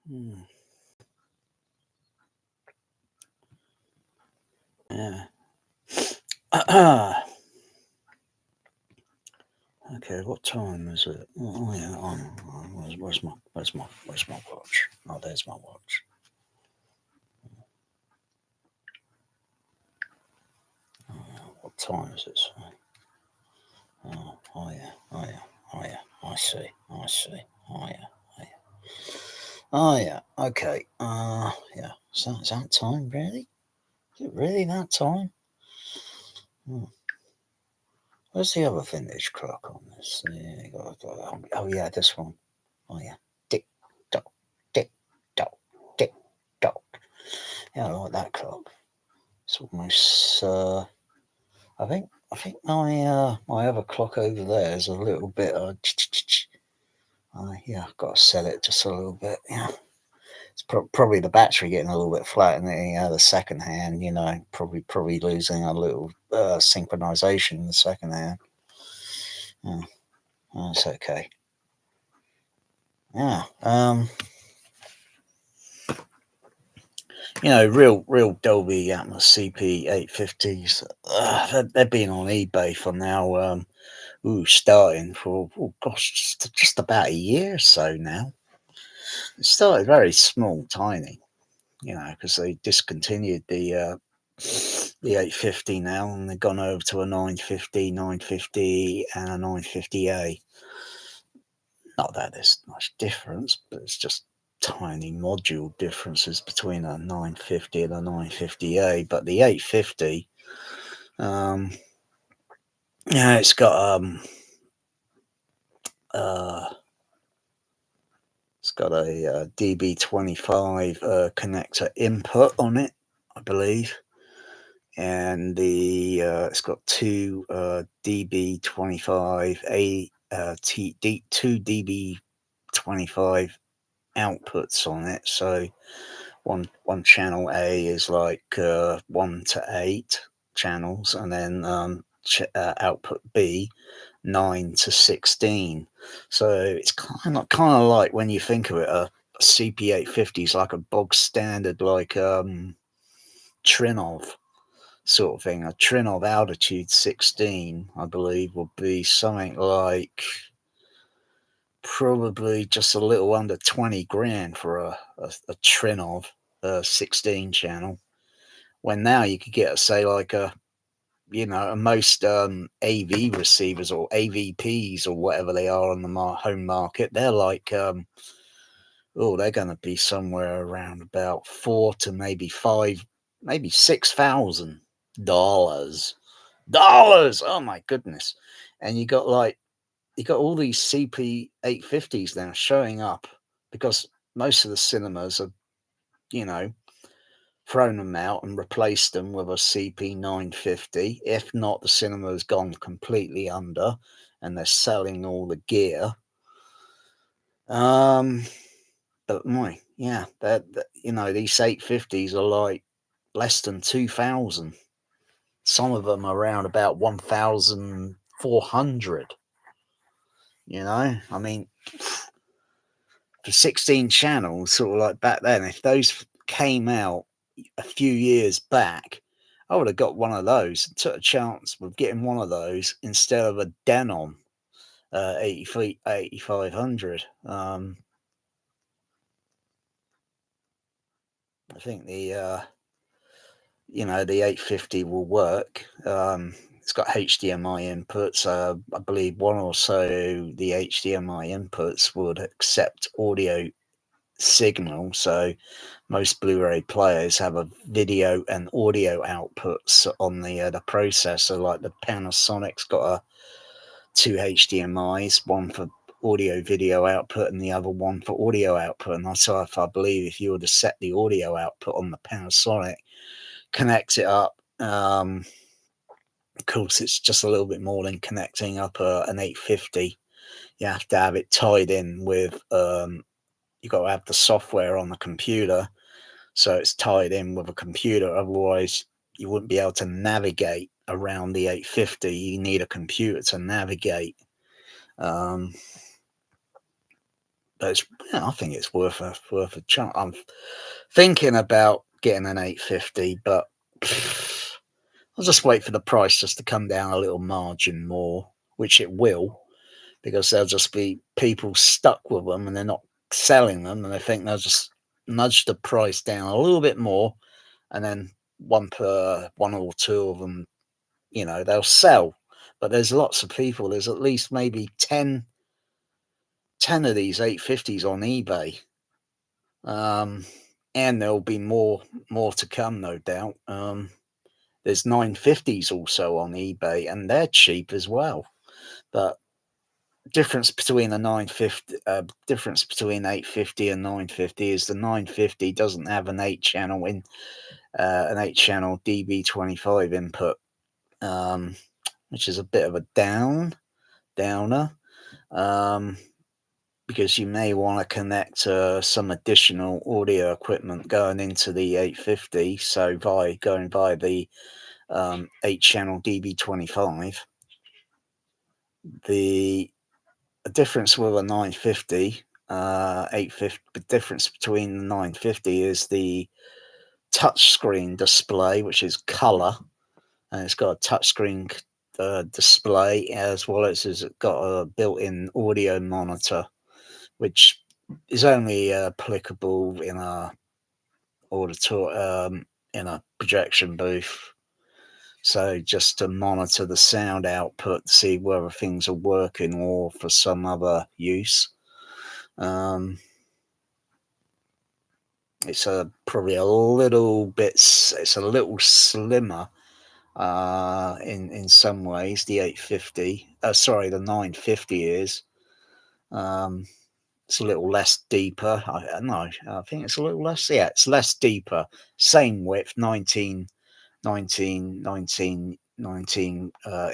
Hmm. Yeah. Okay, what time is it? Oh yeah. Where's my watch? Oh, there's my watch. What time is it? Oh yeah. Oh yeah. Oh yeah. I see. I see. Oh yeah. Oh yeah. Oh yeah. Okay. Yeah. So is that time really? Is it really that time? Hmm. Where's the other vintage clock on this? Yeah, oh yeah, this one. Oh yeah. Tick tock, tick tock, tick tock. Yeah, I like that clock. It's almost. I think my other clock over there is a little bit. Yeah, I've got to set it just a little bit. Yeah, it's probably the battery getting a little bit flat in the second hand. Probably losing a little synchronization in the second hand. Yeah, that's okay. Yeah. Real Dolby Atmos CP850s. They've been on eBay for now. Starting for gosh, just about a year or so now. It started very small, tiny, because they discontinued the 850 now, and they've gone over to a 950, 950, and a 950A. Not that there's much difference, but it's just tiny module differences between a 950 and a 950A. But the 850, it's got uh, it's got a DB25 connector input on it, I believe, and it's got two DB25 two DB25 outputs on it. So one channel A is like 1 to 8 channels, and then output B 9 to 16. So it's kind of like, when you think of it, a CP850 is like a bog standard, like trinnov sort of thing. A trinnov altitude 16, I believe, will be something like probably just a little under 20 grand for a trinnov 16 channel. When now you could get, say, like most AV receivers or AVPs or whatever they are on the home market, they're like, they're going to be somewhere around about four to maybe five, maybe $6,000. Oh my goodness! And you got all these CP850s now showing up, because most of the cinemas have, you know, thrown them out and replaced them with a CP950. If not, the cinema has gone completely under, and they're selling all the gear. But these 850s are like less than 2,000. Some of them are around about 1,400. I mean, for 16 channels, sort of like back then, if those came out a few years back, I would have got one of those and took a chance with getting one of those instead of a Denon 8500. I think the 850 will work. It's got HDMI inputs. I believe one or so the HDMI inputs would accept audio signal. So most Blu-ray players have a video and audio outputs on the processor. Like the Panasonic's got two HDMIs, one for audio video output and the other one for audio output. And I believe if you were to set the audio output on the Panasonic, connect it up, of course it's just a little bit more than connecting up an 850. You have to have it tied in with you've got to have the software on the computer, so it's tied in with a computer. Otherwise you wouldn't be able to navigate around the 850. You need a computer to navigate. But I think it's worth a chance. I'm thinking about getting an 850, but I'll just wait for the price just to come down a little margin more, which it will, because there'll just be people stuck with them and they're not selling them, and they think they'll just nudge the price down a little bit more, and then one or two of them, they'll sell. But there's lots of people. There's at least maybe 10 of these 850s on eBay. And there'll be more to come, no doubt. There's 950s also on eBay, and they're cheap as well. But difference between 850 and 950 is the 950 doesn't have an 8-channel an 8-channel DB25 input, which is a bit of a downer. Because you may want to connect some additional audio equipment going into the 850. So going by the 8-channel DB25, the difference with a 950, 850, the difference between the 950 is the touchscreen display, which is color, and it's got a touchscreen display, as well as it's got a built-in audio monitor, which is only applicable in a in a projection booth. So just to monitor the sound output, to see whether things are working or for some other use. It's probably a little bit. It's a little slimmer in some ways. The 850. The 950 is. It's a little less deeper. I think it's a little less. Yeah, it's less deeper. Same width, 19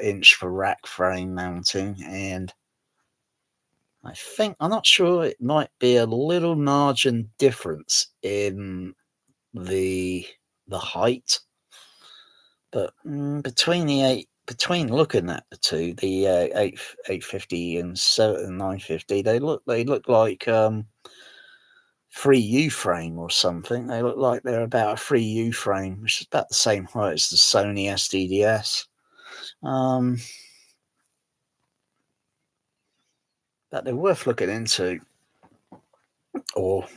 inch for rack frame mounting, and I'm not sure, it might be a little margin difference in the height, but between looking at the two, the 850 and 950, they look like 3U frame or something. They look like they're about a 3U frame, which is about the same height as the Sony SDDS. But they're worth looking into, or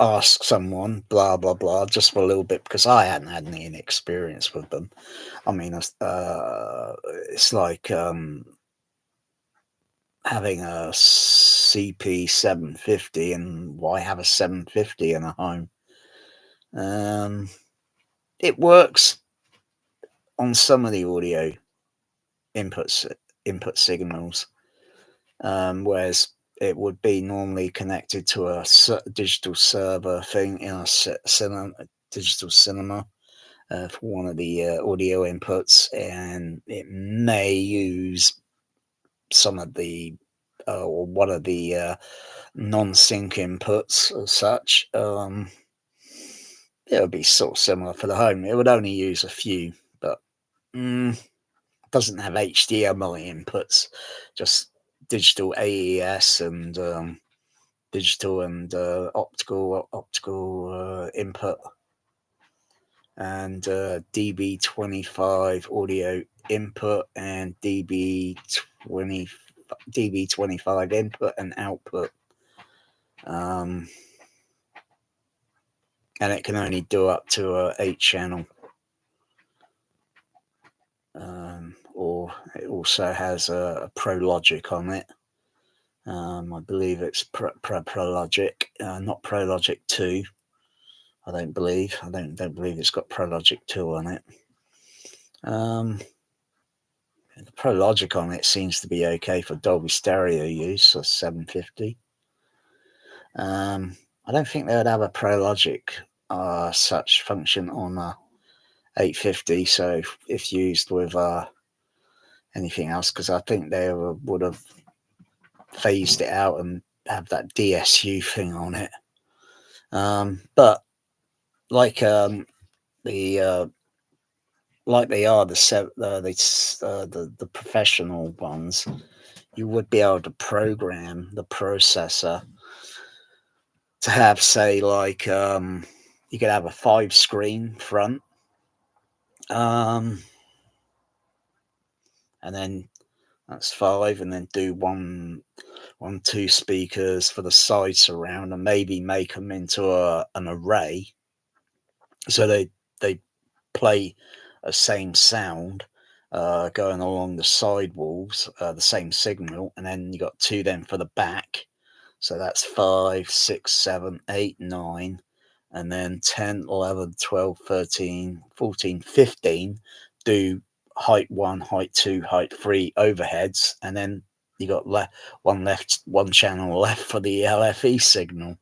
ask someone, blah blah blah, just for a little bit, because I hadn't had any experience with them. I mean, it's like having a CP750, and why have a 750 in a home? It works on some of the audio input signals, whereas it would be normally connected to a digital server thing in a digital cinema for one of the audio inputs, and it may use some of the or one of the non-sync inputs as such. It would be sort of similar for the home. It would only use a few, but doesn't have HDMI inputs, just digital AES and digital and optical input, and DB25 audio input and DB25 input and output. And it can only do up to a 8-channel. Or it also has a Pro Logic on it. I believe it's Pro Logic, not Pro Logic 2. I don't believe it's got Pro Logic 2 on it. The Pro Logic on it seems to be okay for Dolby Stereo use, so 750. I don't think they would have a Pro Logic such function on a 850, so if used with anything else, because I think they would have phased it out and have that DSU thing on it. But like they are the professional ones, you would be able to program the processor to have, say, like you could have a 5-screen front, and then that's 5, and then do 2 speakers for the side surround, and maybe make them into an array, so they play a same sound going along the side walls, the same signal, and then you got 2 then for the back. So that's 5, 6, 7, 8, 9, and then 10, 11, 12, 13, 14, 15 do height 1, height 2, height 3 overheads, and then you got one channel left for the LFE signal.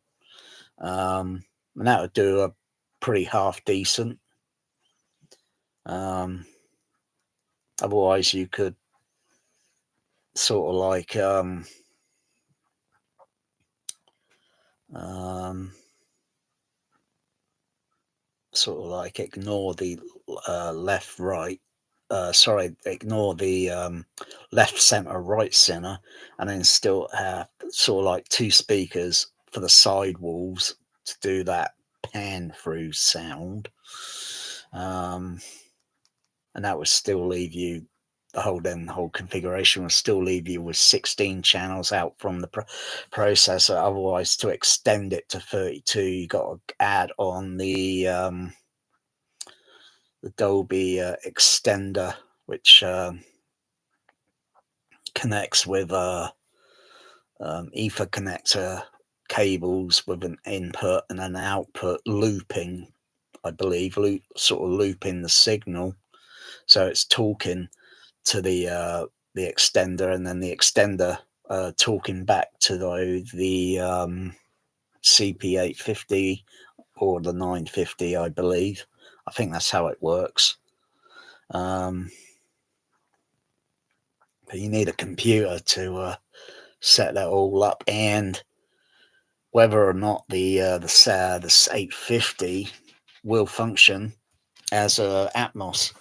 And that would do a pretty half decent. Otherwise, you could sort of like ignore the left, right. Ignore the left, center, right, center, and then still have sort of like 2 speakers for the side walls to do that pan through sound. And that would still leave you the whole configuration will still leave you with 16 channels out from the processor. Otherwise, to extend it to 32, you got to add on the Dolby extender, which connects with ether connector cables with an input and an output, looping, I believe, looping the signal, so it's talking to the extender, and then the extender talking back to the CP850 or the 950, I believe. I think that's how it works. But you need a computer to set that all up, and whether or not the 850 will function as a Atmos,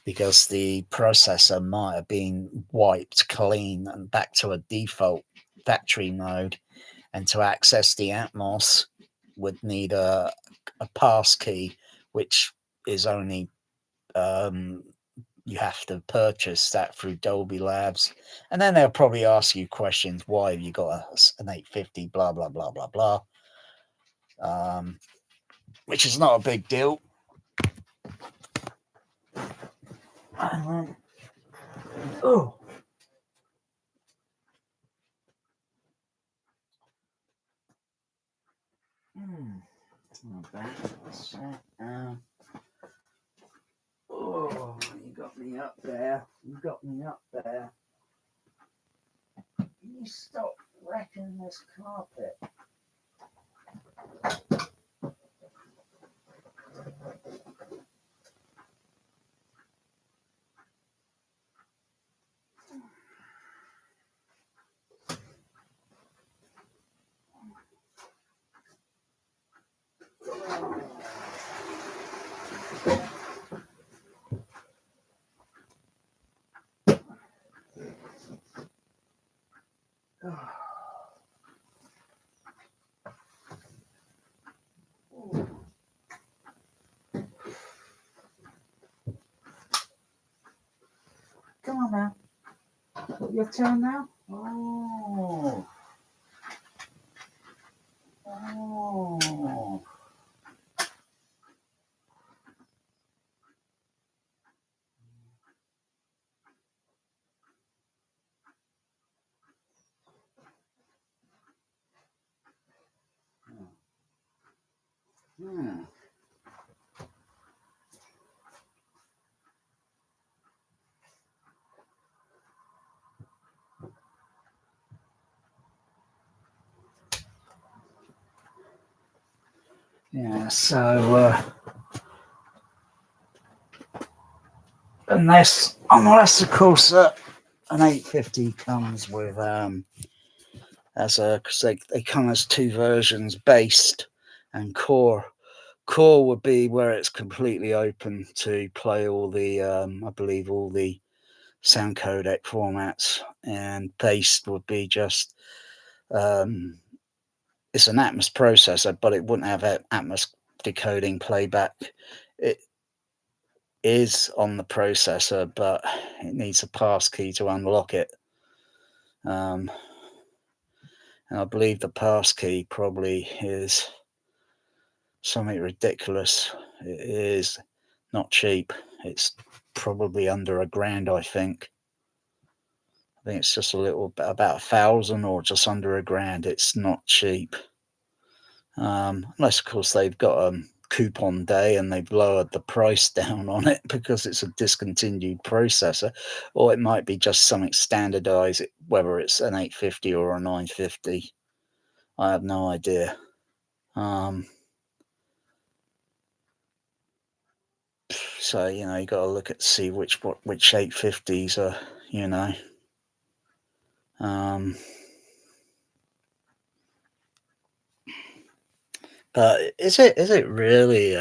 because the processor might have been wiped clean and back to a default factory mode, and to access the Atmos would need a pass key, which is only you have to purchase that through Dolby Labs, and then they'll probably ask you questions. Why have you got an 850? Blah blah blah blah blah. Which is not a big deal. Oh. Oh, you got me up there. You got me up there. Can you stop wrecking this carpet? Come on now. Your turn now? Oh. Oh. Hmm. Yeah, so unless of course an 850 comes with because they come as 2 versions, based and core. Core would be where it's completely open to play all the I believe all the sound codec formats, and based would be just it's an Atmos processor, but it wouldn't have a Atmos decoding playback. It is on the processor, but it needs a passkey to unlock it. And I believe the passkey probably is something ridiculous. It is not cheap. It's probably under $1,000, I think. I think it's just a little bit, about 1,000 or just under $1,000. It's not cheap. Unless, of course, they've got a coupon day and they've lowered the price down on it because it's a discontinued processor, or it might be just something standardized, whether it's an 850 or a 950. I have no idea. So, you know, you got to look at see which 850s are, you know. But is it really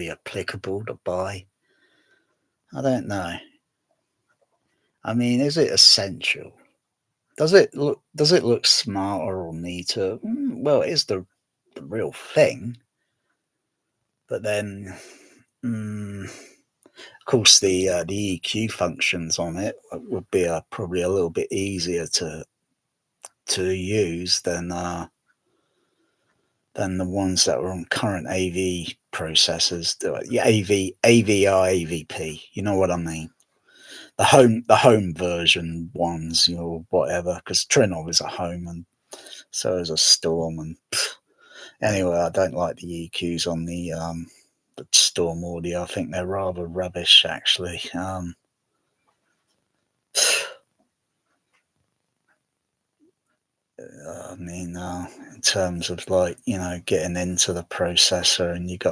applicable to buy? I don't know. I mean, is it essential? Does it look smarter or neater? Well, it is the real thing. But then, of course, the EQ functions on it would be probably a little bit easier to use than the ones that were on current AV processors. Yeah, AVP. You know what I mean? The home version ones, you know, whatever. Because Trinnov is a home, and so is a Storm. And anyway, I don't like the EQs on the stormaudio. I think they're rather rubbish, actually. I mean, in terms of, like, you know, getting into the processor, and you've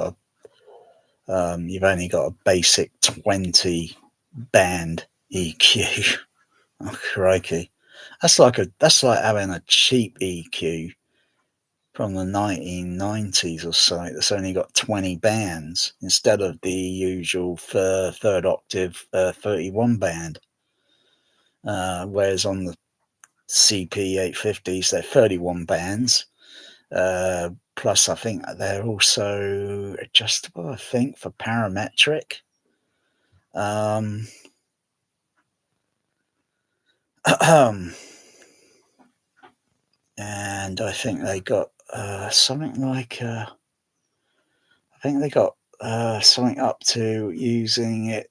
only got a basic 20 band EQ. Oh, crikey. That's like having a cheap EQ from the 1990s or so that's only got 20 bands instead of the usual third octave 31 band. Whereas on the CP850s, they're 31 bands. Plus, I think they're also adjustable, I think, for parametric. And I think they got something like I think they got something up to using it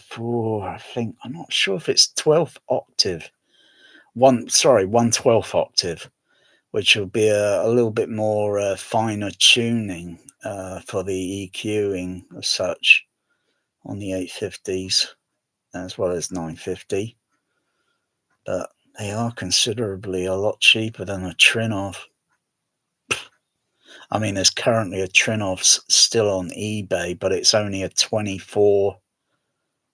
for, I think, I'm not sure if it's 12th octave. 1/12 octave, which will be a little bit more finer tuning for the EQing as such on the 850s as well as 950. But they are considerably a lot cheaper than a trinnov. I mean, there's currently a trinnov still on eBay, but it's only a 24.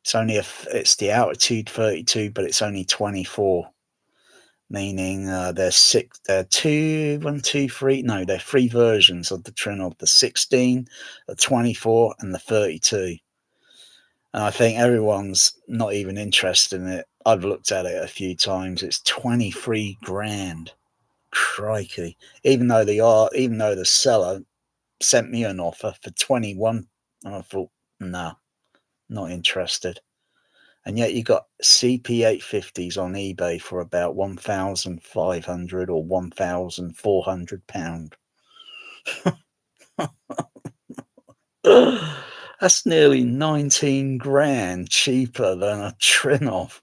It's the altitude 32, but it's only 24. Meaning there's three versions of the trinnov: the 16, the 24, and the 32. And I think everyone's not even interested in it. I've looked at it a few times. It's 23 grand. Crikey. Even though the seller sent me an offer for 21, and I thought, no, not interested. And yet you got CP850s on eBay for about £1,500 or £1,400. That's nearly 19 grand cheaper than a trinnov.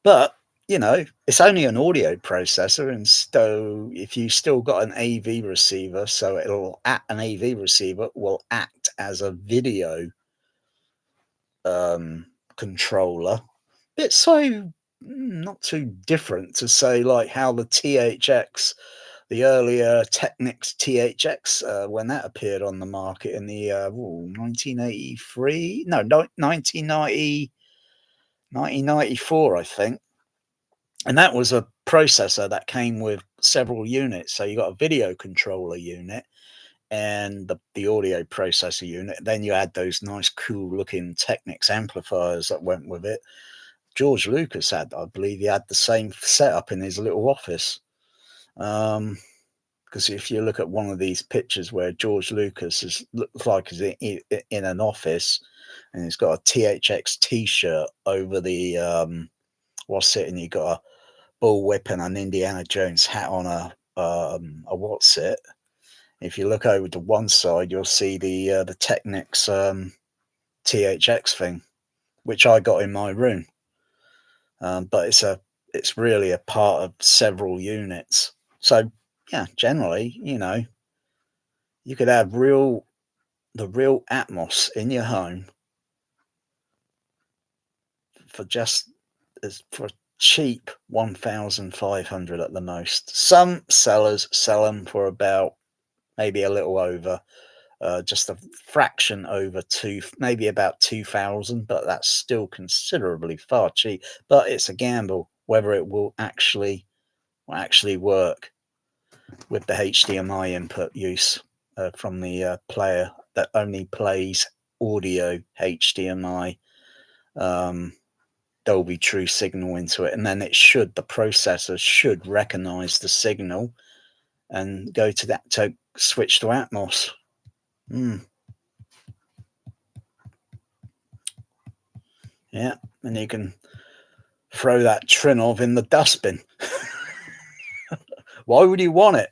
But, you know, it's only an audio processor, and so if you still got an AV receiver, so an AV receiver will act as a video controller. It's so not too different to say like how the THX, the earlier Technics THX, when that appeared on the market in the 1983, no, 1990, 1994, I think. And that was a processor that came with several units. So you got a video controller unit and the audio processor unit. Then you had those nice, cool looking Technics amplifiers that went with it. George Lucas had, I believe he had the same setup in his little office. Because if you look at one of these pictures where George Lucas looks like he's in an office, and he's got a THX T-shirt over the what's it, and you got a bullwhip and an Indiana Jones hat on a what's it. If you look over to one side, you'll see the Technics THX thing, which I got in my room. But it's really a part of several units. So yeah, generally, you could have the real Atmos in your home for just as for cheap 1,500 at the most. Some sellers sell them for about maybe a little over, just a fraction over maybe about 2,000, but that's still considerably far cheap. But it's a gamble whether it will actually work with the HDMI input use from the player that only plays audio HDMI Dolby True signal into it, and then the processor should recognize the signal and go to switch to Atmos. Yeah, and you can throw that trinnov in the dustbin. Why would you want it?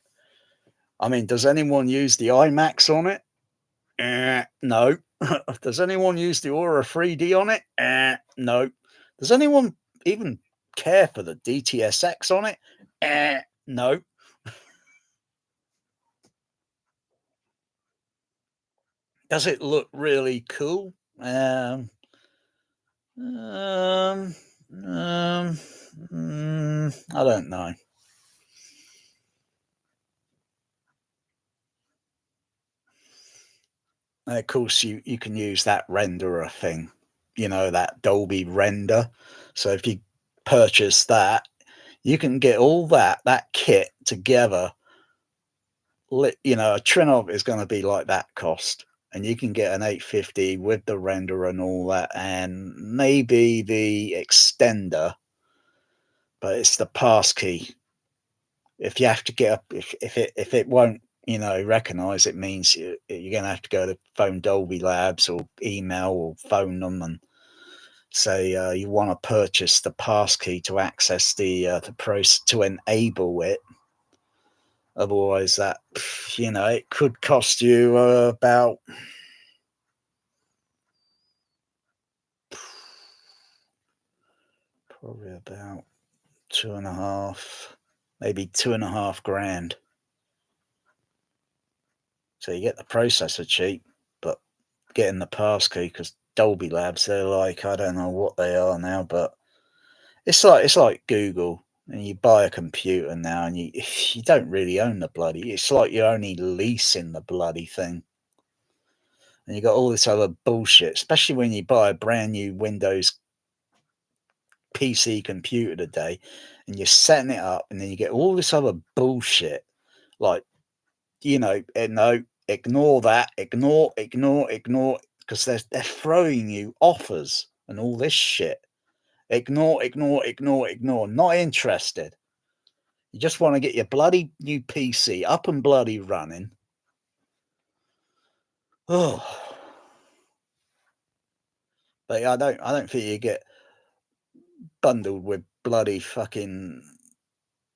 I mean, does anyone use the IMAX on it? No. Does anyone use the Aura 3D on it? No. Does anyone even care for the DTSX on it? No. Does it look really cool? I don't know. And of course, you can use that renderer thing, that Dolby render. So if you purchase that, you can get all that kit together. A trinnov is going to be like that cost, and you can get an 850 with the renderer and all that, and maybe the extender, but it's the passkey. If you have to get up, if it won't recognize, it means you're gonna have to go to phone Dolby Labs or email or phone them and say you want to purchase the passkey to access the process to enable it. Otherwise, that it could cost you about probably about 2.5, maybe 2.5 grand. So you get the processor cheap, but getting the passkey, because Dolby Labs, they're like, I don't know what they are now, but it's like Google, and you buy a computer now, and you don't really own the bloody. It's like you're only leasing the bloody thing, and you got all this other bullshit. Especially when you buy a brand new Windows PC computer today, and you're setting it up, and then you get all this other bullshit, like no, ignore that, ignore, because they're throwing you offers and all this shit. Ignore. Not interested. You just want to get your bloody new PC up and bloody running. Oh, but I don't think you get bundled with bloody fucking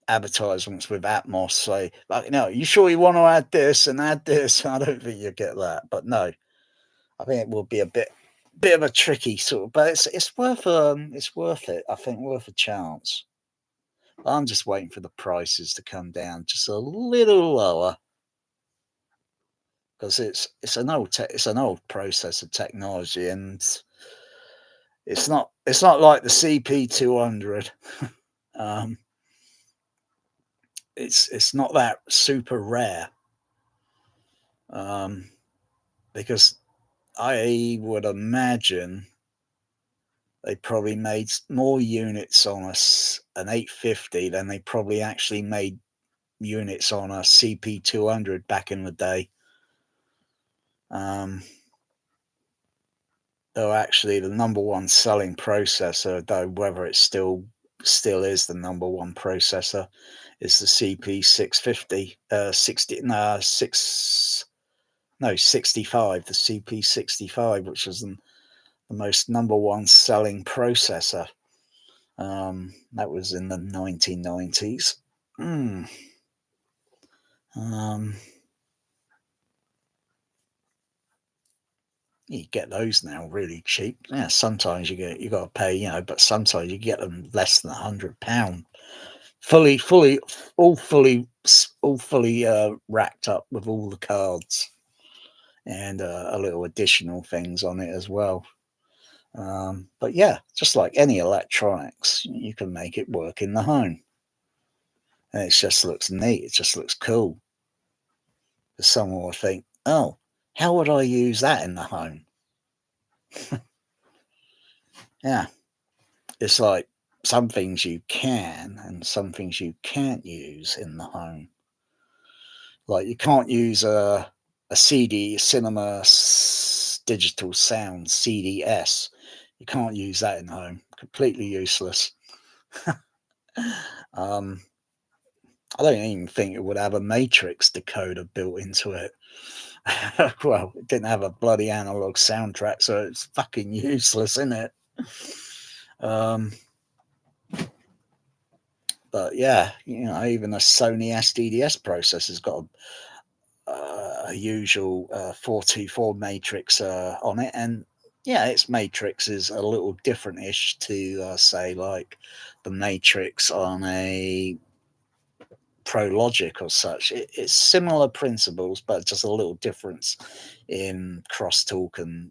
advertisements with Atmos. Say, like, no, you sure you want to add this and add this? I don't think you get that. But no, I think it will be a bit of a tricky sort of, but it's worth it. I think worth a chance. I'm just waiting for the prices to come down just a little lower, because it's an old processor technology, and it's not like the CP200. um, it's not that super rare, because I would imagine they probably made more units on an 850 than they probably actually made units on a CP200 back in the day. though actually the number one selling processor, though whether it still is the number one processor, is the CP650, 65, the CP65, which is the most number one selling processor. That was in the 1990s. You get those now really cheap. Yeah, sometimes you got to pay, but sometimes you get them less than £100. Fully, all fully racked up with all the cards and a little additional things on it as well. But yeah, just like any electronics, you can make it work in the home, and it just looks neat. It just looks cool. Someone will think, "Oh, how would I use that in the home?" Yeah, it's like some things you can and some things you can't use in the home. Like you can't use a CD cinema digital sound CDS. You can't use that in the home. Completely useless. um, I don't even think it would have a matrix decoder built into it. Well, it didn't have a bloody analog soundtrack, so it's fucking useless, isn't it? But yeah, even a Sony SDDS processor's got a usual 424 matrix on it, and yeah, its matrix is a little different-ish to say like the matrix on a Pro Logic or such. It's similar principles, but just a little difference in crosstalk and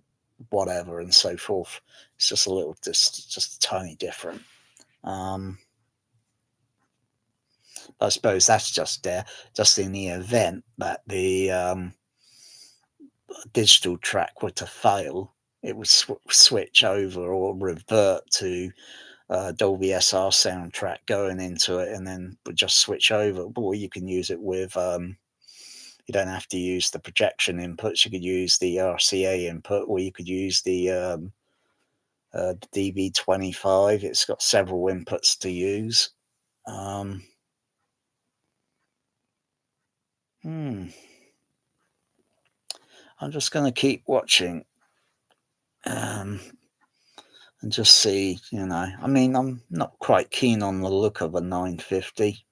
whatever and so forth. It's just a little, just a tiny different. I suppose that's just there, just in the event that the digital track were to fail, it would switch over or revert to Dolby SR soundtrack going into it, and then would just switch over. Or you can use it with you don't have to use the projection inputs. You could use the RCA input, or you could use the DB25. It's got several inputs to use. I'm just going to keep watching and just see, I mean, I'm not quite keen on the look of a 950.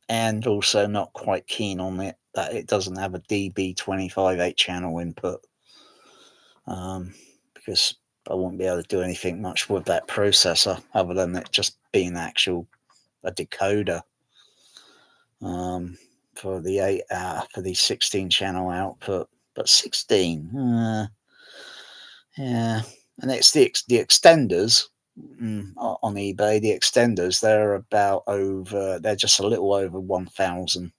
And also not quite keen on it that it doesn't have a DB25 8-channel input. Because I won't be able to do anything much with that processor other than it just being a decoder for the 16 channel output. But 16, yeah, and it's the extenders on eBay. The extenders, they're just a little over 1,000.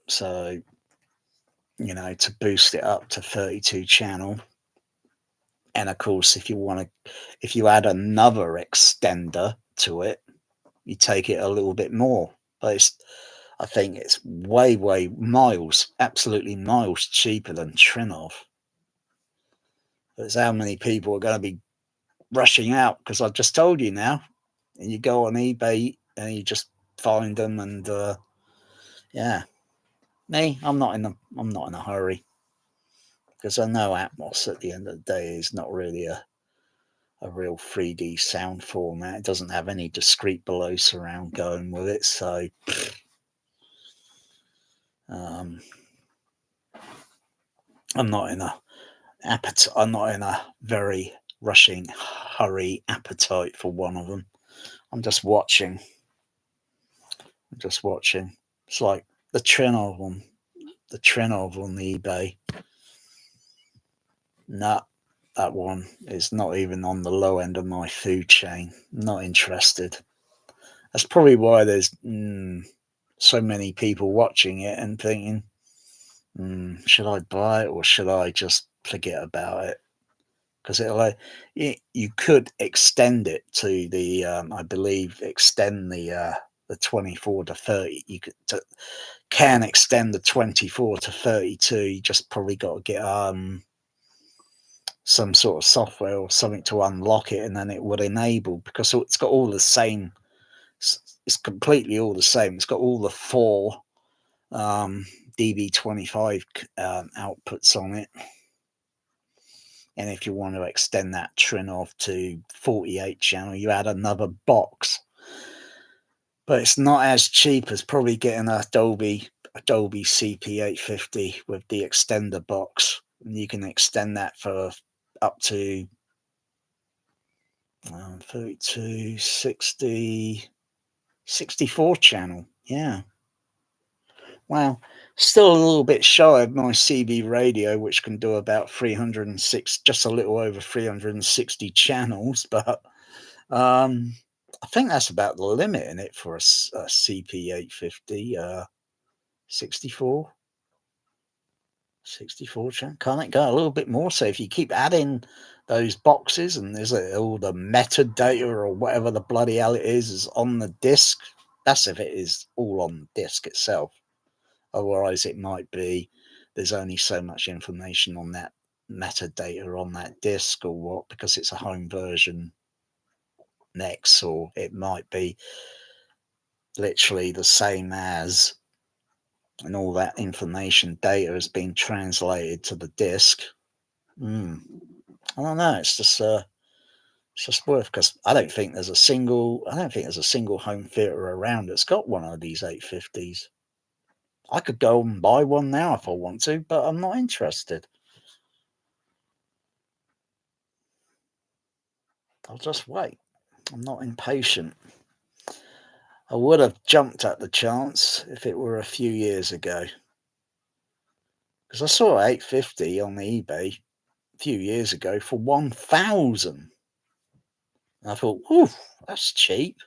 So, to boost it up to 32 channel. And of course, if you add another extender to it, you take it a little bit more. But I think it's way absolutely miles cheaper than Trinnov. That's how many people are going to be rushing out, because I've just told you now. And you go on eBay and you just find them, and yeah. Me, I'm not in a hurry, because I know Atmos at the end of the day is not really a real 3D sound format. It doesn't have any discrete below surround going with it, so I'm not in a very rushing hurry appetite for one of them. I'm just watching. It's like the trinnov on eBay. Nah, that one is not even on the low end of my food chain. Not interested. That's probably why there's so many people watching it and thinking, should I buy it or should I just forget about it? Because you could extend it to the, I believe, extend the the 24 to 30. You can extend the 24 to 32. You just probably got to get some sort of software or something to unlock it, and then it would enable, because it's got all the same. It's completely all the same. It's got all the 4 DB25 outputs on it. And if you want to extend that trinnov to 48 channel, you add another box. But it's not as cheap as probably getting a Dolby CP850 with the extender box. And you can extend that for up to 32, 60, 64 channel. Yeah. Wow. Still a little bit shy of my CB radio, which can do about 306, just a little over 360 channels. But I think that's about the limit in it for a CP850. 64 channel. Can't it go a little bit more? So if you keep adding those boxes, and there's all the metadata or whatever the bloody hell it is on the disc. That's if it is all on the disc itself. Otherwise, it might be there's only so much information on that metadata on that disc or what, because it's a home version next, or it might be literally the same as, and all that information data has been translated to the disc. I don't know. It's just worth, because I don't think there's a single home theater around that's got one of these 850s. I could go and buy one now if I want to, but I'm not interested. I'll just wait. I'm not impatient. I would have jumped at the chance if it were a few years ago, because I saw 850 on eBay a few years ago for 1,000. I thought, ooh, that's cheap.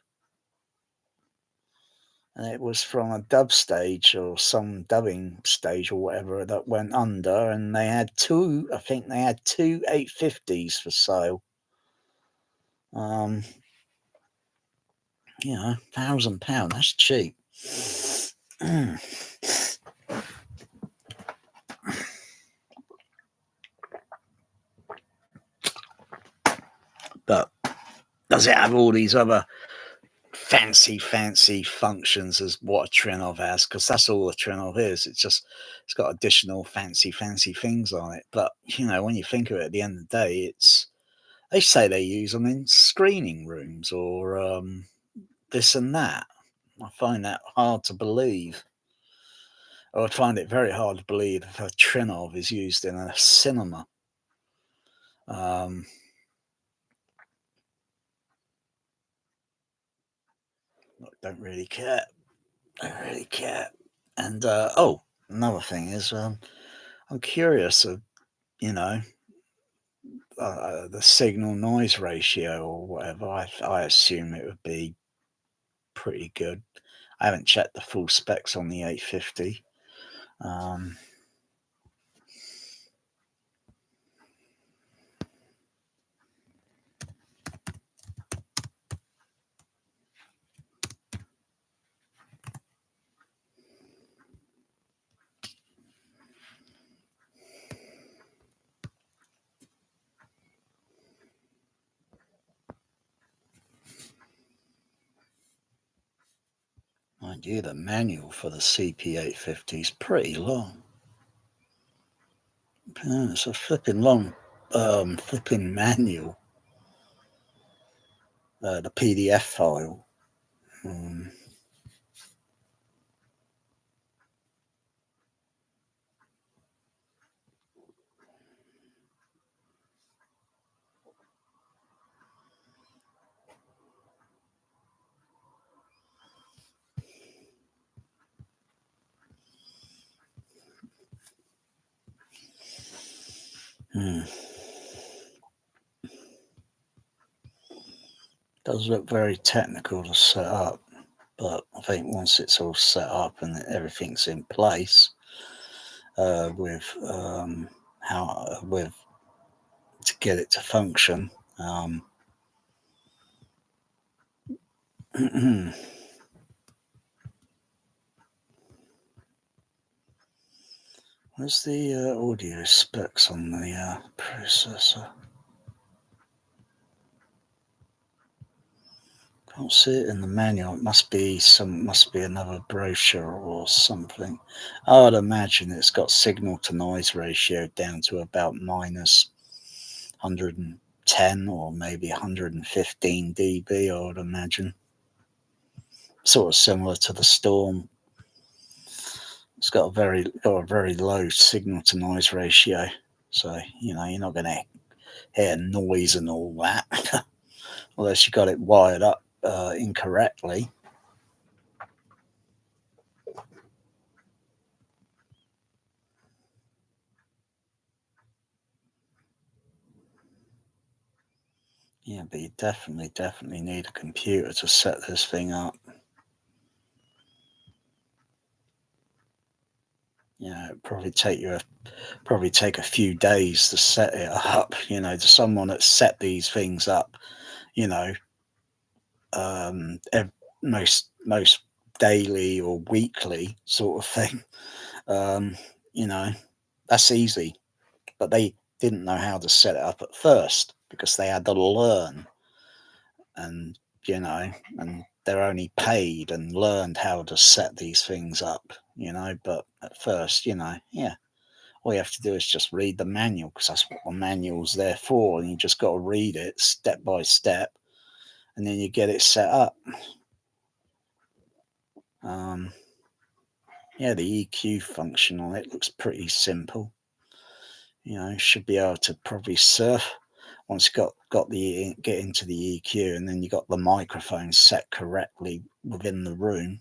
And it was from a dub stage or some dubbing stage or whatever that went under, and they had two 850s for sale. £1,000, that's cheap. But does it have all these other fancy functions as what a trinnov has? Because that's all a trinnov is. It's got additional fancy things on it. But when you think of it, at the end of the day, they say they use them in screening rooms or this and that. I find that hard to believe. I would find it very hard to believe if a trinnov is used in a cinema. Don't really care. And another thing is, I'm curious of the signal noise ratio or whatever. I assume it would be pretty good. I haven't checked the full specs on the 850. Mind you, the manual for the CP850 is pretty long. It's a flipping long flipping manual. The PDF file. Does look very technical to set up, but I think once it's all set up and everything's in place, with to get it to function, Where's the audio specs on the processor? Can't see it in the manual. It must be another brochure or something. I would imagine it's got signal to noise ratio down to about minus 110 or maybe 115 dB. I would imagine. Sort of similar to the Storm. It's got a very low signal to noise ratio, so you're not going to hear noise and all that, unless you got it wired up incorrectly. Yeah, but you definitely need a computer to set this thing up. It'd probably take a few days to set it up. To someone that set these things up, um, most daily or weekly sort of thing. Um, that's easy, but they didn't know how to set it up at first because they had to learn, and and they're only paid and learned how to set these things up. But at first, all you have to do is just read the manual, because that's what the manual's there for, and you just got to read it step by step, and then you get it set up. The EQ function on it looks pretty simple. Should be able to probably surf once you get into the EQ, and then you got the microphone set correctly within the room,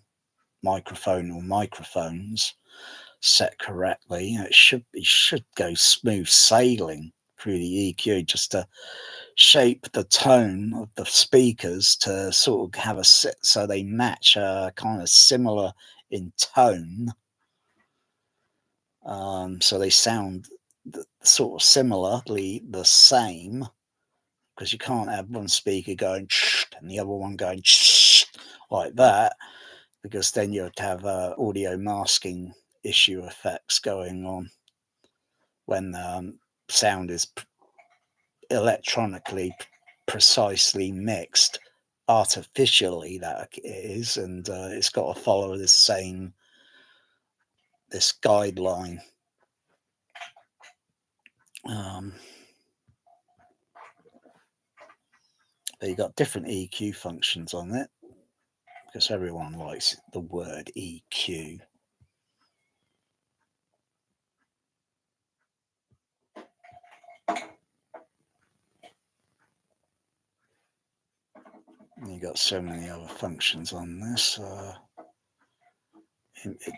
microphone or microphones set correctly. It should go smooth sailing through the EQ, just to shape the tone of the speakers to sort of have a set so they match, kind of similar in tone, so they sound sort of similarly the same, because you can't have one speaker going and the other one going like that, because then you'd have audio masking issue effects going on when sound is electronically precisely mixed artificially, that it is, and it's got to follow this guideline. But you got different EQ functions on it, because everyone likes the word EQ. And you got so many other functions on this,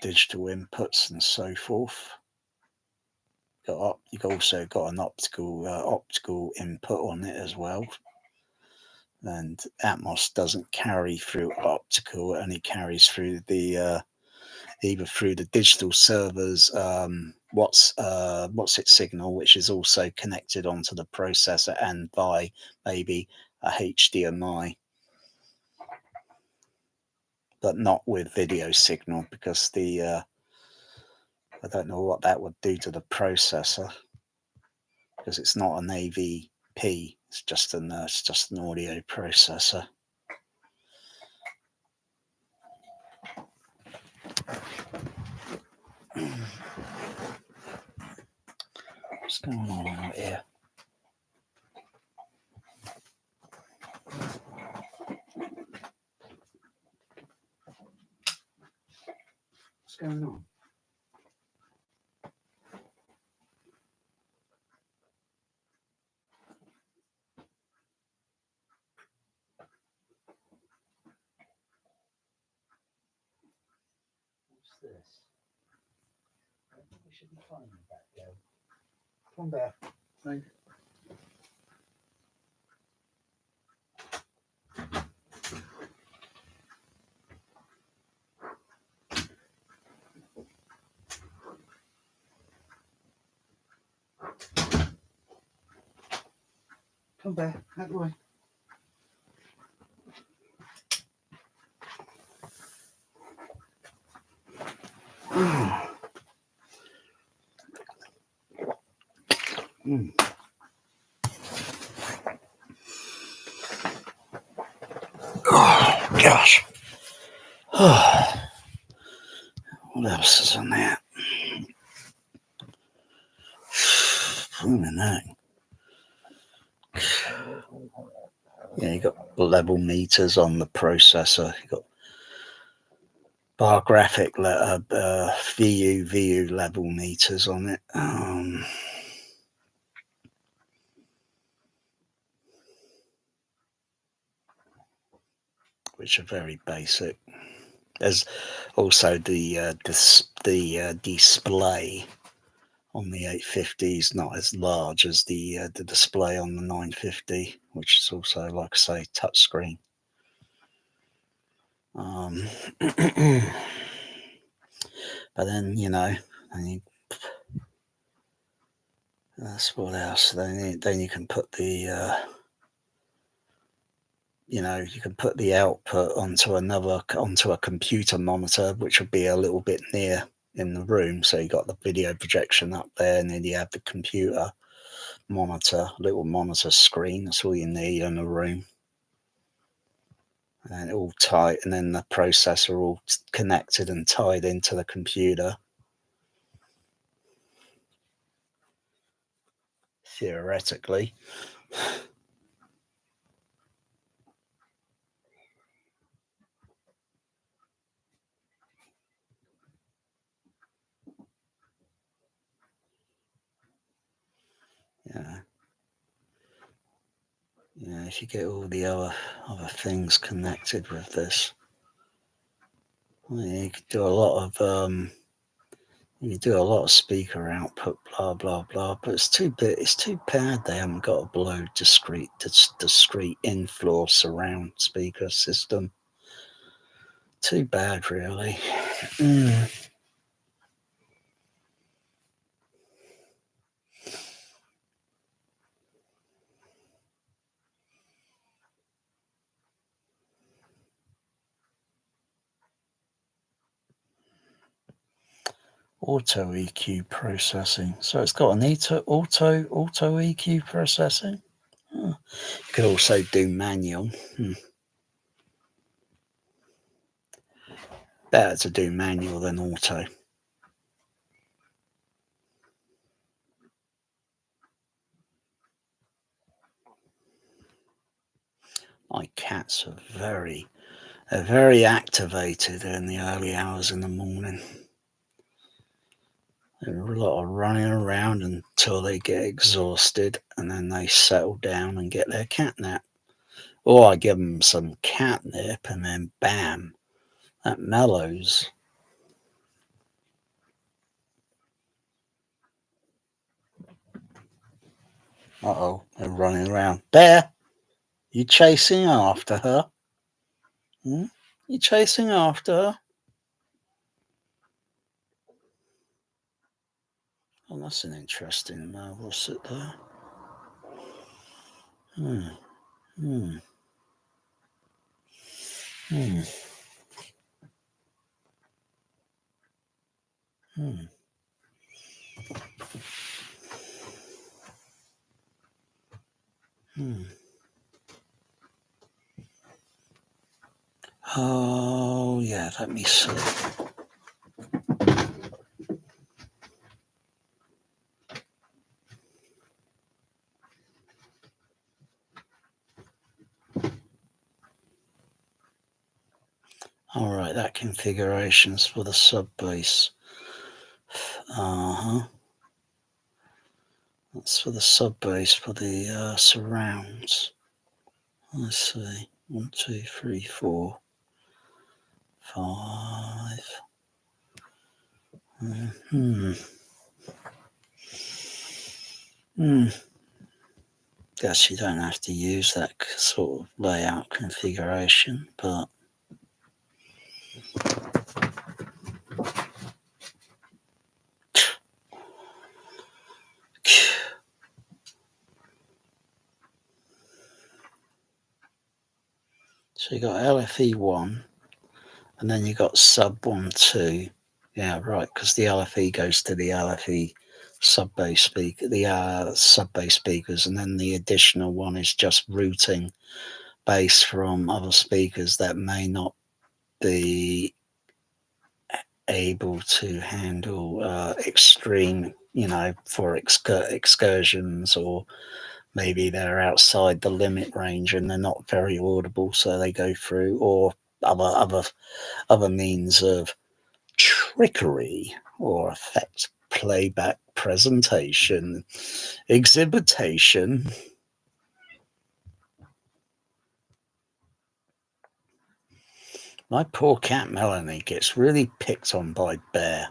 digital inputs and so forth. You've also got an optical input on it as well. And Atmos doesn't carry through optical; it only carries through the either through the digital server's what's its signal, which is also connected onto the processor, and by maybe a HDMI, but not with video signal, because I don't know what that would do to the processor, because it's not an AVP. It's just an audio processor. What's going on out here? What's going on? What's this? We should be fine with that, girl. Come back. Thank you. Come back, that way. Oh gosh. What else is on there? Yeah, you got level meters on the processor. You got bar graphic VU level meters on it. Which are very basic. There's also the display on the 850 is not as large as the display on the 950, which is also, like I say, touchscreen. But then, you know, that's what else. Then you can put the you know, you can put the output onto a computer monitor, which would be a little bit near in the room. So you got the video projection up there, and then you have the computer monitor, little monitor screen. That's all you need in a room. And all tight, and then the processor all connected and tied into the computer. Theoretically. Yeah. Yeah, if you get all the other things connected with this, well, you could do a lot of speaker output, blah blah blah. But it's too bad they haven't got a below discrete in-floor surround speaker system. Too bad, really. Auto EQ processing. So it's got an auto EQ processing. You could also do manual. Better to do manual than auto. My cats are very activated in the early hours in the morning. There's a lot of running around until they get exhausted, and then they settle down and get their catnap. Or I give them some catnip, and then bam, that mellows. Uh-oh, they're running around. Bear, you chasing after her? You chasing after her? Oh, that's an interesting what's it there? Oh, yeah, let me see. All right, that configuration's for the sub bass. That's for the sub bass for the surrounds. Let's see. 1, 2, 3, 4, 5. Guess you don't have to use that sort of layout configuration, but so you got LFE1, and then you got sub 1, 2. Yeah, right, because the LFE goes to the LFE sub-bass speaker, the sub-bass speakers, and then the additional one is just routing bass from other speakers that may not be able to handle extreme, for excursions, or maybe they're outside the limit range and they're not very audible, so they go through, or other means of trickery or effect, playback, presentation, exhibitation. My poor cat Melanie gets really picked on by Bear.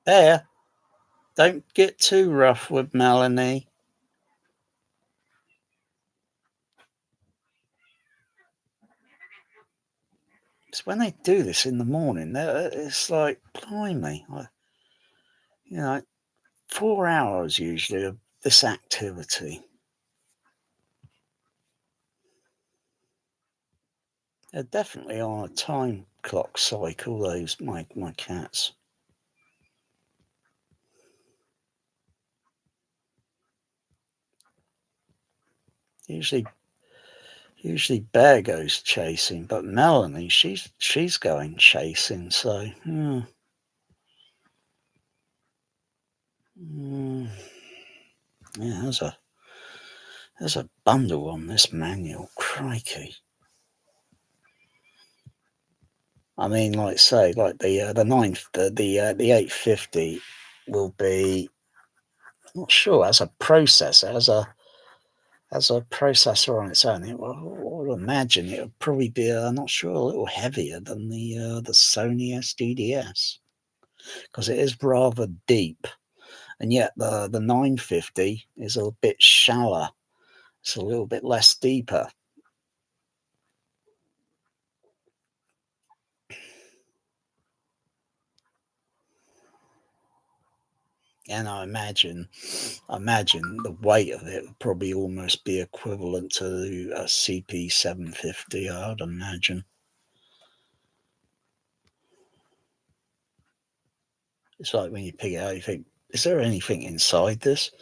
Bear, don't get too rough with Melanie. It's when they do this in the morning, it's like, blimey, 4 hours usually of this activity. They're definitely on a time clock cycle, those my cats. Usually Bear goes chasing, but Melanie, she's going chasing. So yeah, there's a bundle on this manual. Crikey! I mean, like the 850 will be, I'm not sure, as a processor, on its own. I would imagine it would probably be, not sure, a little heavier than the Sony SDDS, because it is rather deep, and yet the 950 is a bit shallower. It's a little bit less deeper. And I imagine the weight of it would probably almost be equivalent to a CP750, I would imagine. It's like when you pick it out, you think, is there anything inside this?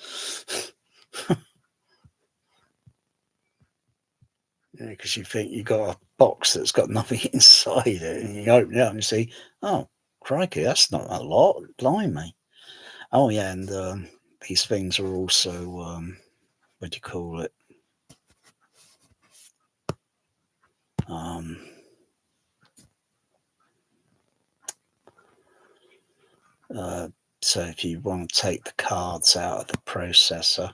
Because you think you got a box that's got nothing inside it, and you open it up and you see, oh, crikey, that's not a lot. Blimey. Oh, yeah, and these things are also, what do you call it? So if you want to take the cards out of the processor,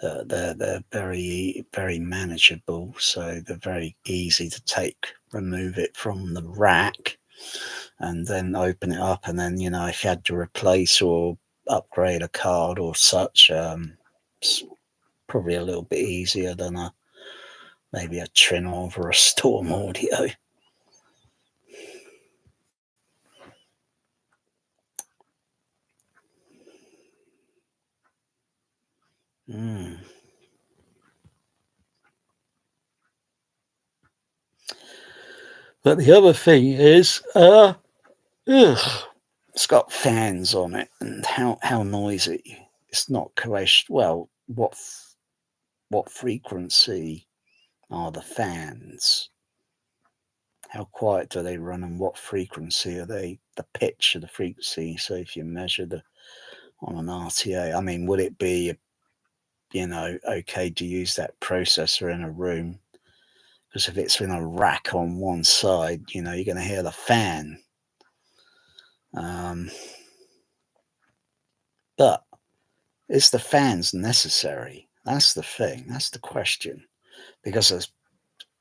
they're very, very manageable. So they're very easy to remove it from the rack, and then open it up. And then, if you had to replace or upgrade a card or such, it's probably a little bit easier than maybe a trinnov or a stormaudio. But the other thing is, it's got fans on it, and how noisy. It's not correct. Well, what frequency are the fans? How quiet do they run, and what frequency are they? The pitch of the frequency. So if you measure on an RTA, I mean, would it be, okay to use that processor in a room? Because if it's in a rack on one side, you're going to hear the fan. But is the fans necessary? That's the thing. That's the question. Because a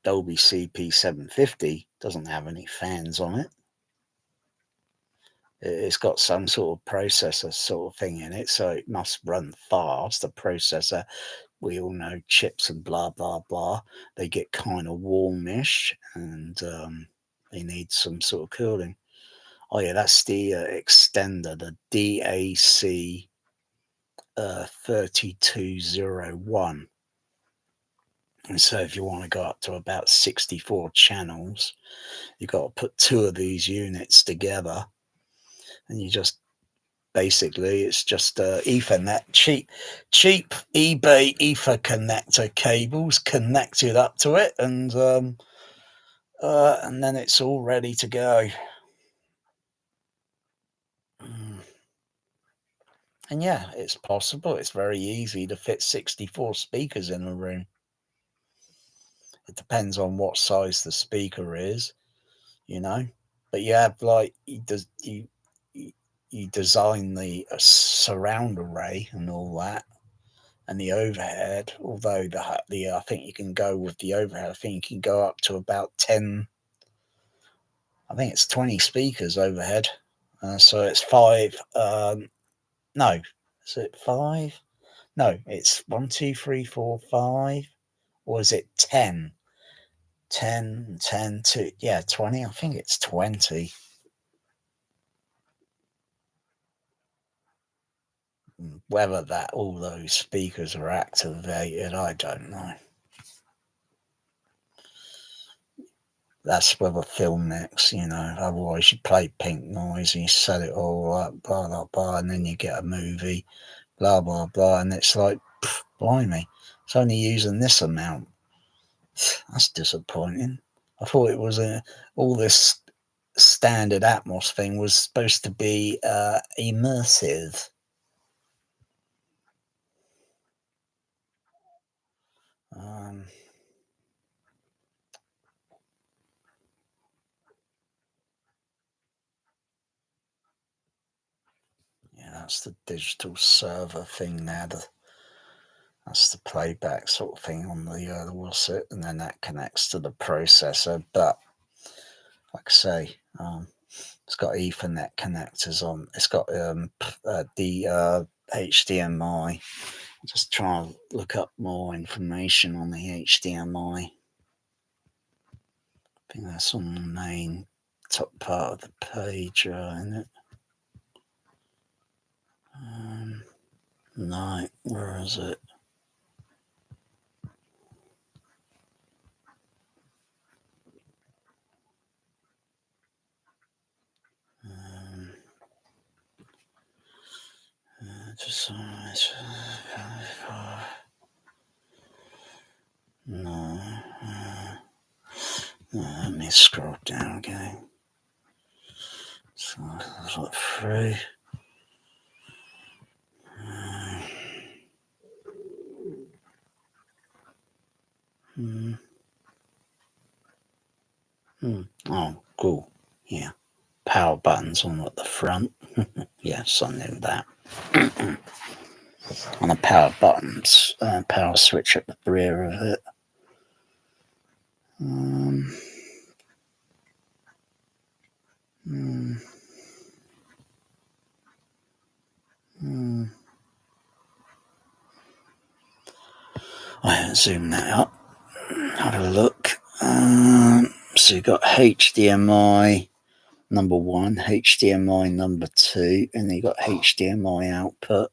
Dolby CP750 doesn't have any fans on it. It's got some sort of processor sort of thing in it, so it must run fast. The processor, we all know, chips and blah, blah, blah. They get kind of warmish, and they need some sort of cooling. Oh, yeah, that's the extender, the DAC 3201. And so if you want to go up to about 64 channels, you've got to put two of these units together, and you just basically, it's just Ethernet, cheap eBay Ether connector cables connected up to it, and then it's all ready to go. And yeah, it's possible. It's very easy to fit 64 speakers in a room. It depends on what size the speaker is, you know. But you have like you design the surround array and all that, and the overhead. Although the I think you can go with the overhead. I think you can go up to about 10. I think it's 20 speakers overhead. So it's five. No, is it five? No, it's 1, 2, 3, 4, 5. Or is it 10? 10, 10 to, yeah, 20. I think it's 20. Whether that all those speakers are activated, I don't know. That's whether film mix, you know. Otherwise, you play pink noise and you set it all up, blah, blah, blah, and then you get a movie, blah, blah, blah. And it's like, blimey, it's only using this amount. That's disappointing. I thought it was all this standard Atmos thing was supposed to be immersive. Yeah, that's the digital server thing now. That's the playback sort of thing on the what's it, and then that connects to the processor. But like I say, it's got Ethernet connectors on. It's got the HDMI. Just try and look up more information on the HDMI. I think that's on the main top part of the page, isn't it? No, where is it? No. Let me scroll down again. So that's like 3. Oh, cool. Yeah. Power buttons on at the front. Yes, I knew that. And a power buttons, power switch at the rear of it. I haven't zoomed that up. Have a look. So you've got HDMI number 1, HDMI number 2, and then you've got HDMI output.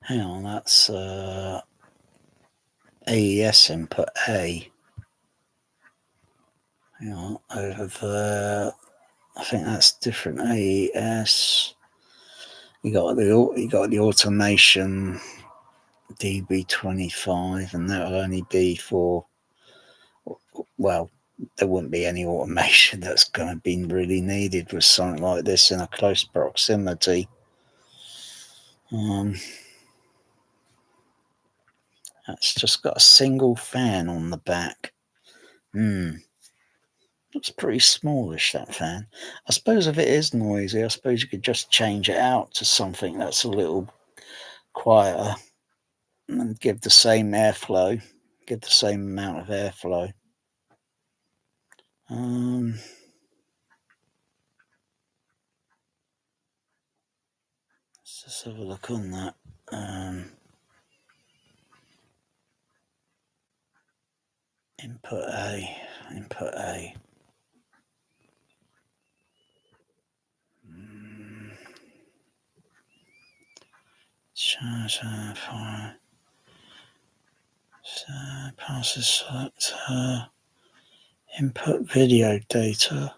Hang on, that's AES input A. Hang on, over there. I think that's different. AES. You got the automation DB25, and that'll only be for, well, there wouldn't be any automation that's going to be really needed with something like this in a close proximity. That's just got a single fan on the back. Looks pretty smallish, that fan. I suppose if it is noisy, I suppose you could just change it out to something that's a little quieter and give the same airflow, give the same amount of airflow. Let's just have a look on that. Input A. Charge fire. Passes select input video data.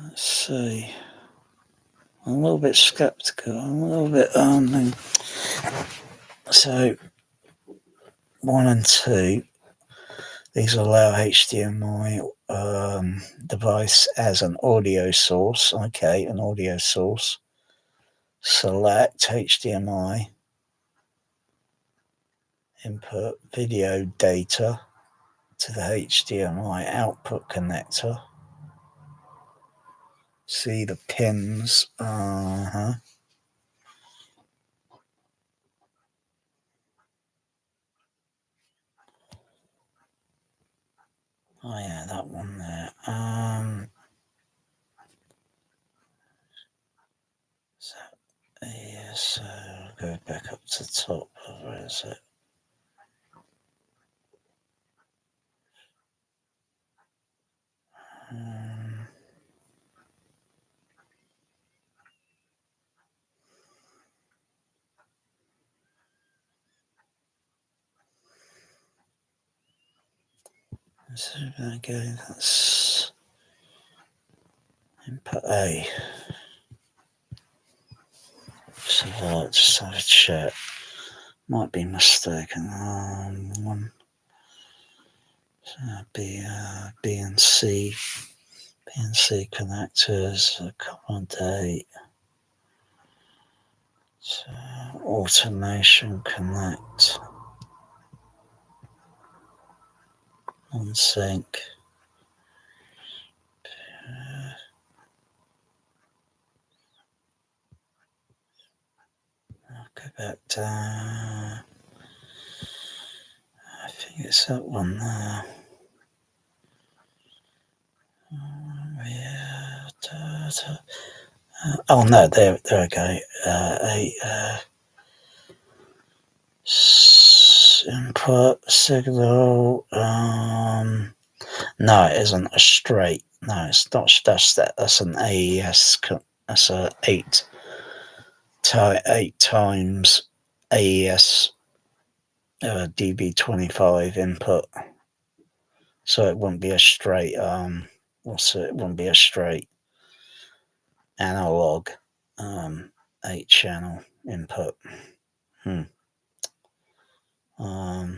Let's see. I'm a little bit skeptical. I'm a little bit so 1 and 2. These allow HDMI device as an audio source. Okay, an audio source. Select HDMI. Input video data to the HDMI output connector. See the pins. Oh yeah, that one there. So yeah, so go back up to the top. Where is it? So again, that's input A. So just have a check. Might be mistaken. One. So B and C. B and C connectors. Accommodate. So automation connect. On sync. I'll go back down. I think it's that one there. Yeah. Oh no, there we go. Input signal. No, it isn't a straight. No, it's not. That's an AES. That's a 8 times AES DB25 input. So it wouldn't be a straight. It wouldn't be a straight analog 8-channel input. I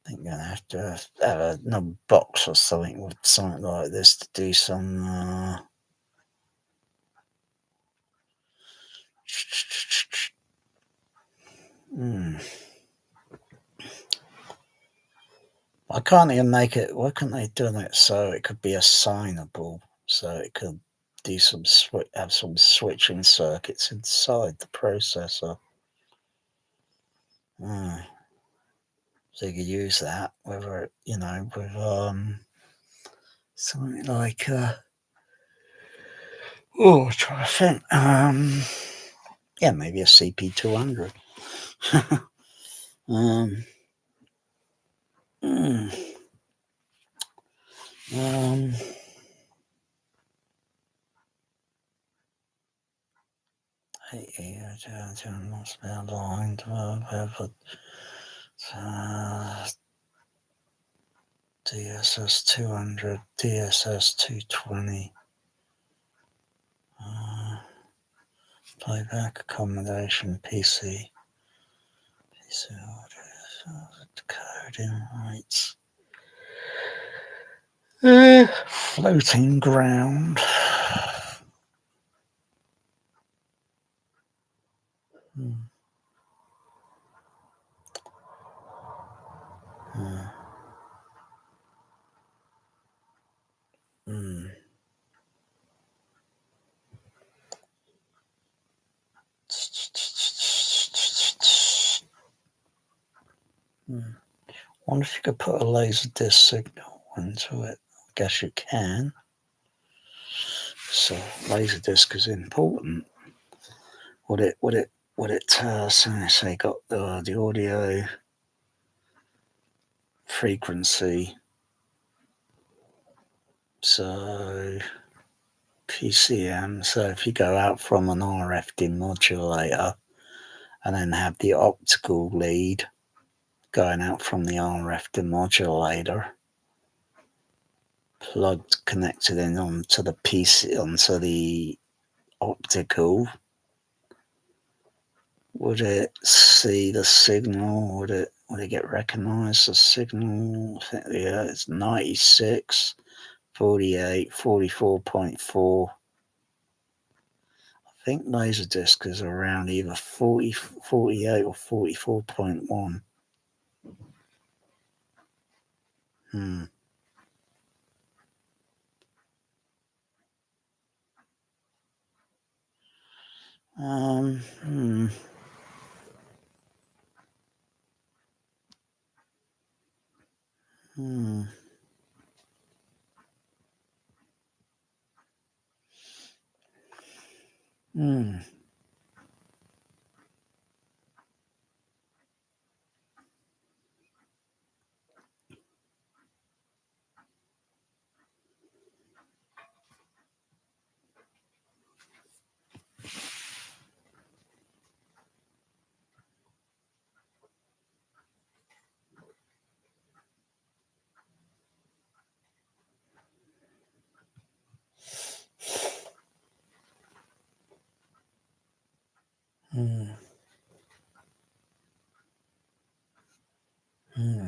think I'm gonna have to have another box or something with something like this to do some. I can't even make it. Why can't they do it so it could be assignable? So it could do have some switching circuits inside the processor. So you could use that, whether with something like try to think. Yeah, maybe a CP200. um, 80 must be aligned with DSS 200, DSS 220. Playback accommodation PC orders, decoding rights. Floating ground. Wonder if you could put a laser disc signal into it. I guess you can. So laser disc is important. Would it say got the audio frequency. So PCM. So if you go out from an RF demodulator and then have the optical lead going out from the RF demodulator, plugged, connected in onto the PC, onto the optical, would it see the signal? Would it get recognized, the signal? Yeah, it's 96, 48, 44.4. I think Laserdisc is around either 40, 48 or 44.1. Hmm. Hmm. Hmm. Hmm. Hmm. Hmm.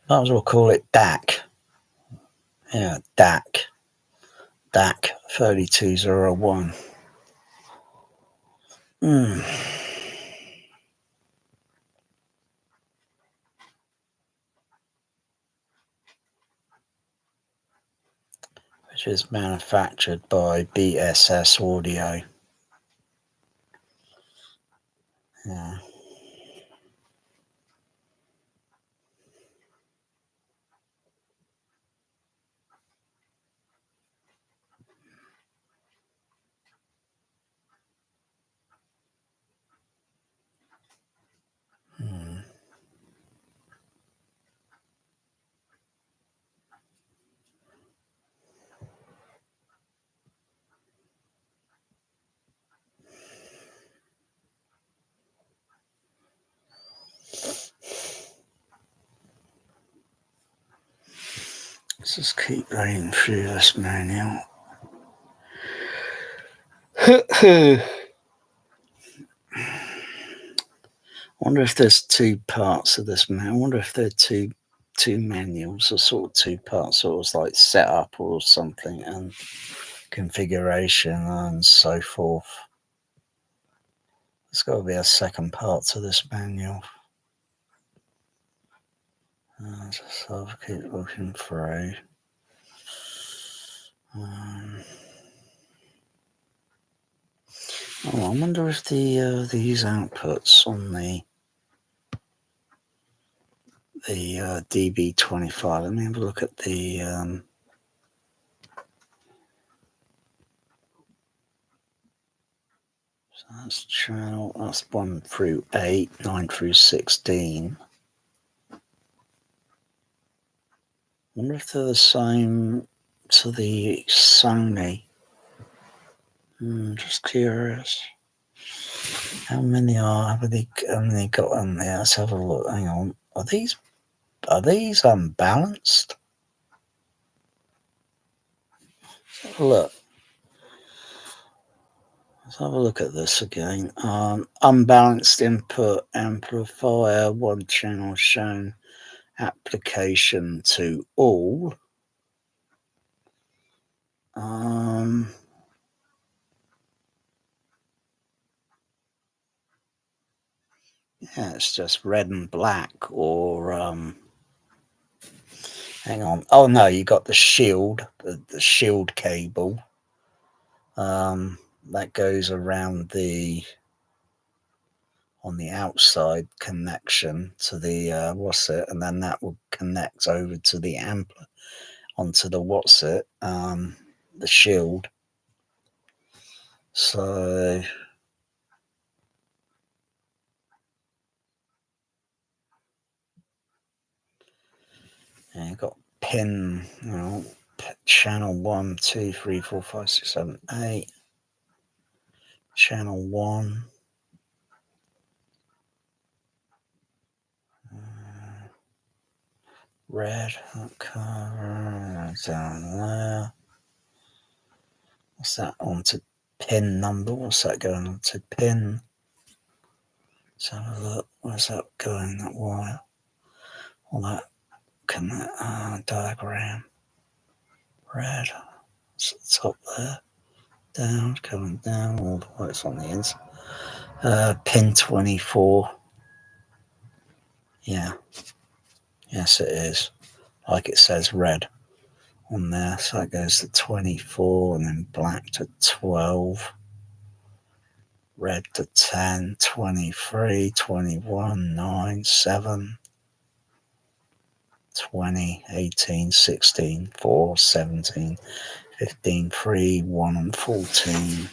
Might as well call it DAC. Yeah, DAC. DAC 3201. Hmm. Which is manufactured by BSS Audio. Yeah. Hmm. Let's just keep reading through this manual. I wonder if there's two parts of this manual. I wonder if there are two manuals or sort of two parts, sort of like setup or something, and configuration and so forth. There's got to be a second part to this manual. Just have to keep looking through. I wonder if these outputs on the DB25. Let me have a look at the so that's channel. That's 1 through 8, 9 through 16. Wonder if they're the same to the Sony. Just curious. How many have they got on there? Let's have a look. Hang on. Are these unbalanced? Let's have a look. Let's have a look at this again. Unbalanced input amplifier, one channel shown. Application to all. Yeah, it's just red and black, or hang on. Oh no, you got the shield, the shield cable. That goes around the on the outside connection to the and then that will connect over to the amp onto the the shield. So yeah, you got pin, channel 1, 2, 3, 4, 5, 6, 7, 8. Channel 1. Red, okay, down there. What's that on to pin number? What's that going on to pin? Let's have a look. Where's that going? That wire? All that diagram. Red. It's the top there. Down, coming down. All the way it's on the inside. Pin 24. Yeah. Yes, it is. Like it says red on there. So that goes to 24 and then black to 12. Red to 10, 23, 21, 9, 7, 20, 18, 16, 4, 17, 15, 3, 1, and 14.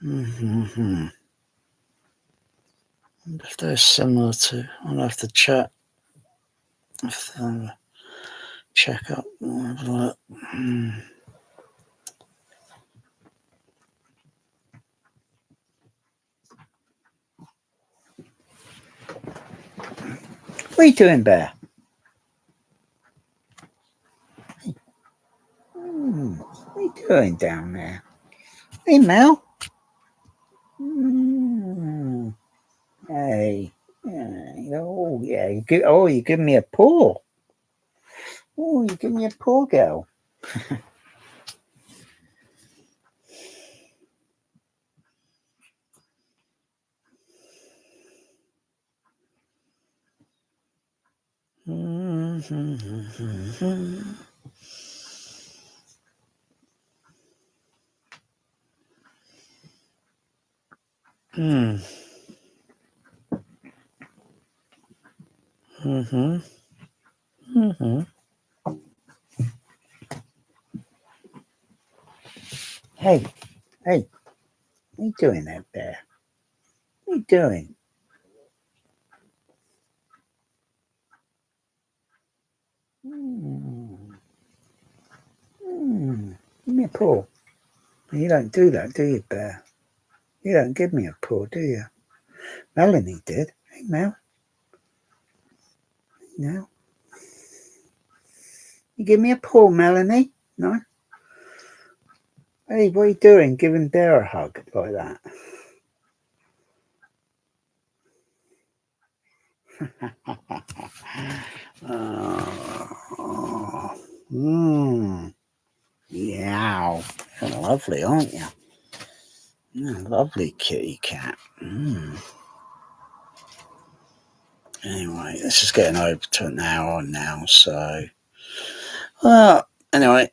Mm-hmm. If they're similar to, I'll have to check. Check up. Look. What are you doing, Bear? What are you doing down there? Hey, Mel. Hey. Oh, yeah. You give me a paw. Oh, you give me a paw, girl. Hey, what are you doing out there? What are you doing? Give me a paw. You don't do that, do you, Bear? You don't give me a paw, do you? Melanie did. Hey, Mel. No. You give me a paw, Melanie? No? Hey, what are you doing? Giving Bear a hug like that? Yow. You're lovely, aren't you? Lovely kitty cat. Anyway, this is getting over to an hour now, so... Well, anyway,